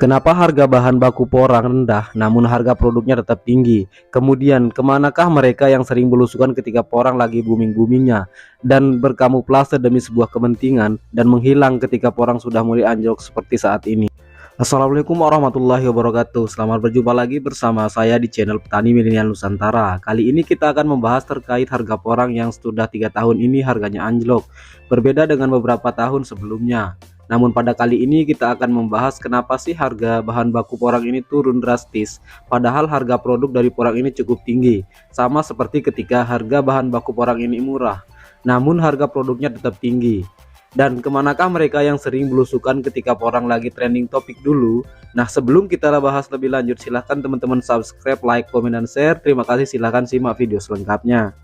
Kenapa harga bahan baku porang rendah namun harga produknya tetap tinggi? Kemudian kemanakah mereka yang sering belusukan ketika porang lagi booming-boomingnya dan berkamuflase demi sebuah kepentingan dan menghilang ketika porang sudah mulai anjlok seperti saat ini? Assalamualaikum warahmatullahi wabarakatuh. Selamat berjumpa lagi bersama saya di channel Petani Milenial Nusantara. Kali ini kita akan membahas terkait harga porang yang sudah 3 tahun ini harganya anjlok, berbeda dengan beberapa tahun sebelumnya. Namun pada kali ini kita akan membahas kenapa sih harga bahan baku porang ini turun drastis, padahal harga produk dari porang ini cukup tinggi. Sama seperti ketika harga bahan baku porang ini murah, namun harga produknya tetap tinggi. Dan kemanakah mereka yang sering belusukan ketika porang lagi trending topik dulu? Nah, sebelum kita bahas lebih lanjut, silahkan teman-teman subscribe, like, komen, dan share. Terima kasih, silahkan simak video selengkapnya.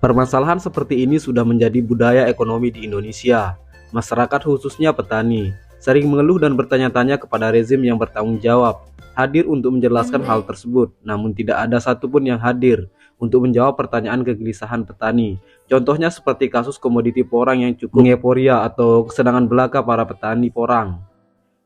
Permasalahan seperti ini sudah menjadi budaya ekonomi di Indonesia. Masyarakat khususnya petani sering mengeluh dan bertanya-tanya kepada rezim yang bertanggung jawab hadir untuk menjelaskan hal tersebut, namun tidak ada satupun yang hadir untuk menjawab pertanyaan kegelisahan petani. Contohnya seperti kasus komoditi porang yang cukup euforia atau kesenangan belaka para petani porang.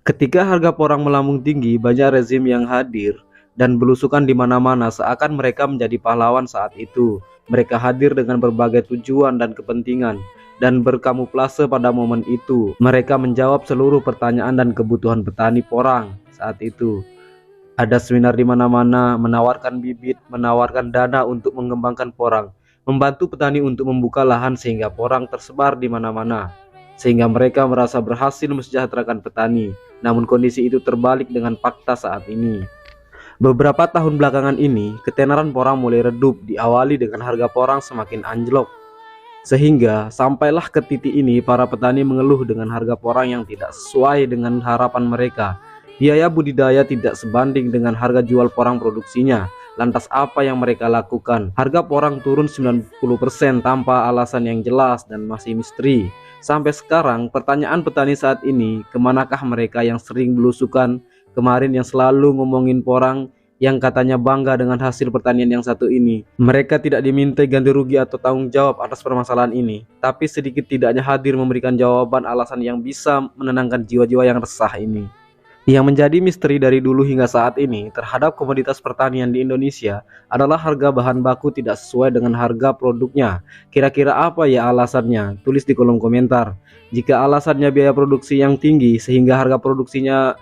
Ketika harga porang melambung tinggi, banyak rezim yang hadir dan belusukan di mana-mana seakan mereka menjadi pahlawan saat itu. Mereka hadir dengan berbagai tujuan dan kepentingan dan berkamuflase pada momen itu. Mereka menjawab seluruh pertanyaan dan kebutuhan petani porang saat itu. Ada seminar di mana-mana, menawarkan bibit, menawarkan dana untuk mengembangkan porang, membantu petani untuk membuka lahan sehingga porang tersebar di mana-mana, sehingga mereka merasa berhasil mensejahterakan petani. Namun kondisi itu terbalik dengan fakta saat ini. Beberapa tahun belakangan ini, ketenaran porang mulai redup, diawali dengan harga porang semakin anjlok. Sehingga sampailah ke titik ini para petani mengeluh dengan harga porang yang tidak sesuai dengan harapan mereka. Biaya budidaya tidak sebanding dengan harga jual porang produksinya. Lantas apa yang mereka lakukan? Harga porang turun 90% tanpa alasan yang jelas dan masih misteri. Sampai sekarang pertanyaan petani saat ini, kemanakah mereka yang sering belusukan kemarin yang selalu ngomongin porang, yang katanya bangga dengan hasil pertanian yang satu ini? Mereka tidak diminta ganti rugi atau tanggung jawab atas permasalahan ini, tapi sedikit tidaknya hadir memberikan jawaban alasan yang bisa menenangkan jiwa-jiwa yang resah ini. Yang menjadi misteri dari dulu hingga saat ini terhadap komoditas pertanian di Indonesia adalah harga bahan baku tidak sesuai dengan harga produknya. Kira-kira apa ya alasannya? Tulis di kolom komentar. Jika alasannya biaya produksi yang tinggi sehingga harga produksinya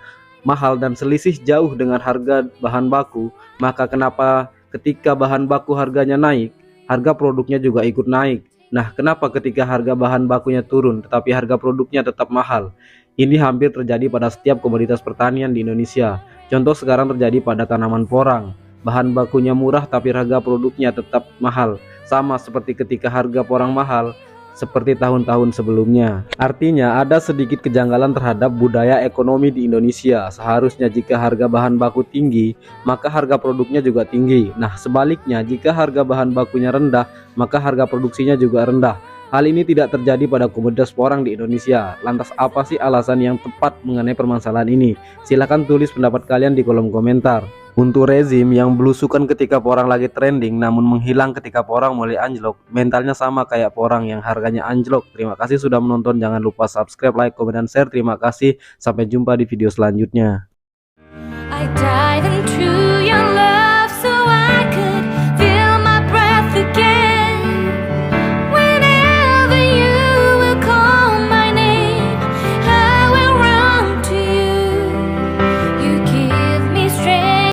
mahal dan selisih jauh dengan harga bahan baku, maka kenapa ketika bahan baku harganya naik, harga produknya juga ikut naik? Nah, kenapa ketika harga bahan bakunya turun tetapi harga produknya tetap mahal? Ini hampir terjadi pada setiap komoditas pertanian di Indonesia. Contoh sekarang terjadi pada tanaman porang. Bahan bakunya murah tapi harga produknya tetap mahal. Sama seperti ketika harga porang mahal seperti tahun-tahun sebelumnya. Artinya ada sedikit kejanggalan terhadap budaya ekonomi di Indonesia. Seharusnya jika harga bahan baku tinggi, maka harga produknya juga tinggi. Nah, sebaliknya jika harga bahan bakunya rendah, maka harga produksinya juga rendah. Hal ini tidak terjadi pada komoditas porang di Indonesia. Lantas apa sih alasan yang tepat mengenai permasalahan ini? Silahkan tulis pendapat kalian di kolom komentar. Untuk rezim yang belusukan ketika porang lagi trending namun menghilang ketika porang mulai anjlok, mentalnya sama kayak porang yang harganya anjlok. Terima kasih sudah menonton, jangan lupa subscribe, like, komen, dan share. Terima kasih, sampai jumpa di video selanjutnya.